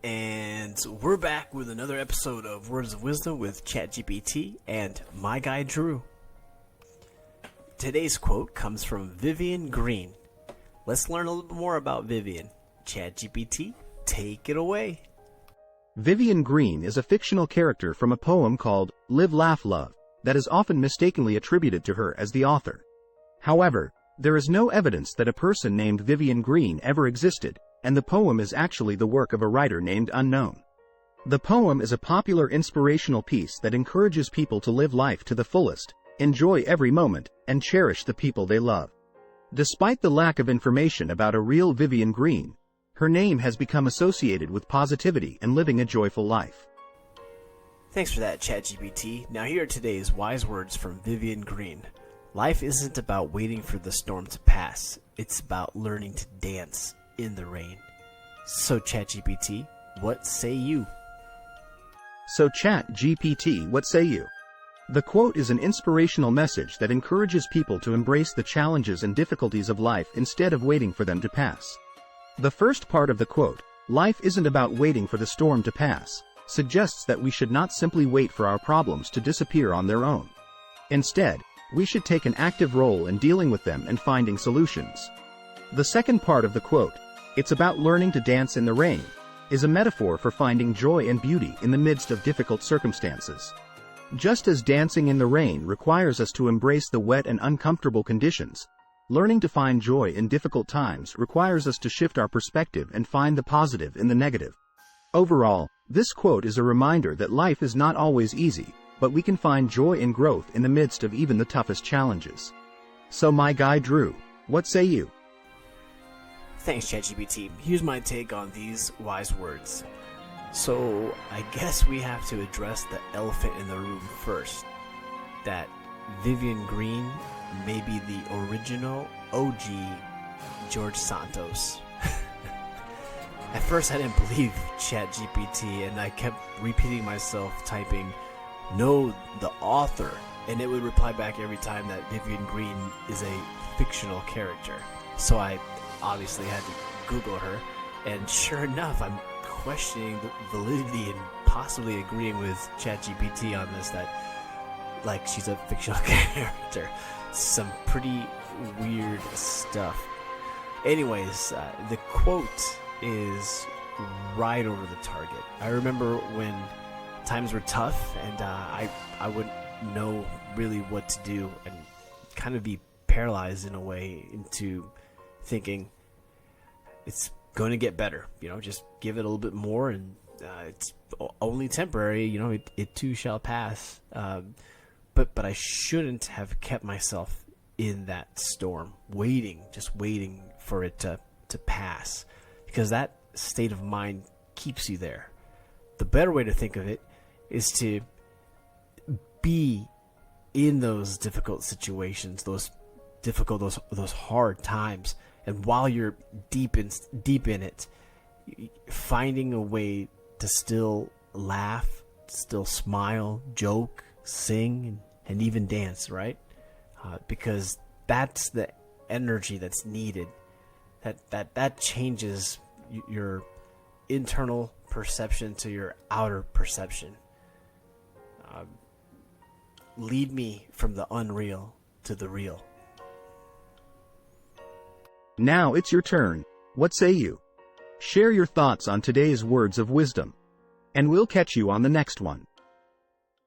And we're back with another episode of Words of Wisdom with ChatGPT and my guy Drew. Today's quote comes from Vivian Greene. Let's learn a little bit more about Vivian. ChatGPT, take it away. Vivian Greene is a fictional character from a poem called Live, Laugh, Love that is often mistakenly attributed to her as the author. However, there is no evidence that a person named Vivian Greene ever existed, and the poem is actually the work of a writer named Unknown. The poem is a popular inspirational piece that encourages people to live life to the fullest, enjoy every moment, and cherish the people they love. Despite the lack of information about a real Vivian Greene, her name has become associated with positivity and living a joyful life. Thanks for that, ChatGPT. Now here are today's wise words from Vivian Greene. Life isn't about waiting for the storm to pass. It's about learning to dance in the rain. So ChatGPT, what say you? So ChatGPT, what say you? The quote is an inspirational message that encourages people to embrace the challenges and difficulties of life instead of waiting for them to pass. The first part of the quote, life isn't about waiting for the storm to pass, suggests that we should not simply wait for our problems to disappear on their own. Instead, we should take an active role in dealing with them and finding solutions. The second part of the quote, it's about learning to dance in the rain, is a metaphor for finding joy and beauty in the midst of difficult circumstances. Just as dancing in the rain requires us to embrace the wet and uncomfortable conditions, learning to find joy in difficult times requires us to shift our perspective and find the positive in the negative. Overall, this quote is a reminder that life is not always easy, but we can find joy and growth in the midst of even the toughest challenges. So my guy Drew, what say you? Thanks, ChatGPT. Here's my take on these wise words. So, I guess we have to address the elephant in the room first. That Vivian Greene may be the original OG George Santos. At first I didn't believe ChatGPT, and I kept repeating myself, typing, "No, the author," and it would reply back every time that Vivian Greene is a fictional character. So I obviously had to Google her, and sure enough, I'm questioning the validity and possibly agreeing with ChatGPT on this, that like she's a fictional character. Some pretty weird stuff. Anyways, the quote is right over the target. I remember when times were tough and I wouldn't know really what to do and kind of be paralyzed in a way into thinking it's going to get better, just give it a little bit more, and it's only temporary, it too shall pass. But I shouldn't have kept myself in that storm, just waiting for it to pass, because that state of mind keeps you there. The better way to think of it is to be in those difficult situations, those hard times, and while you're deep in it, finding a way to still laugh, still smile, joke, sing, and even dance, right? Because that's the energy that's needed. That changes your internal perception to your outer perception. Lead me from the unreal to the real. Now it's your turn. What say you? Share your thoughts on today's words of wisdom. And we'll catch you on the next one.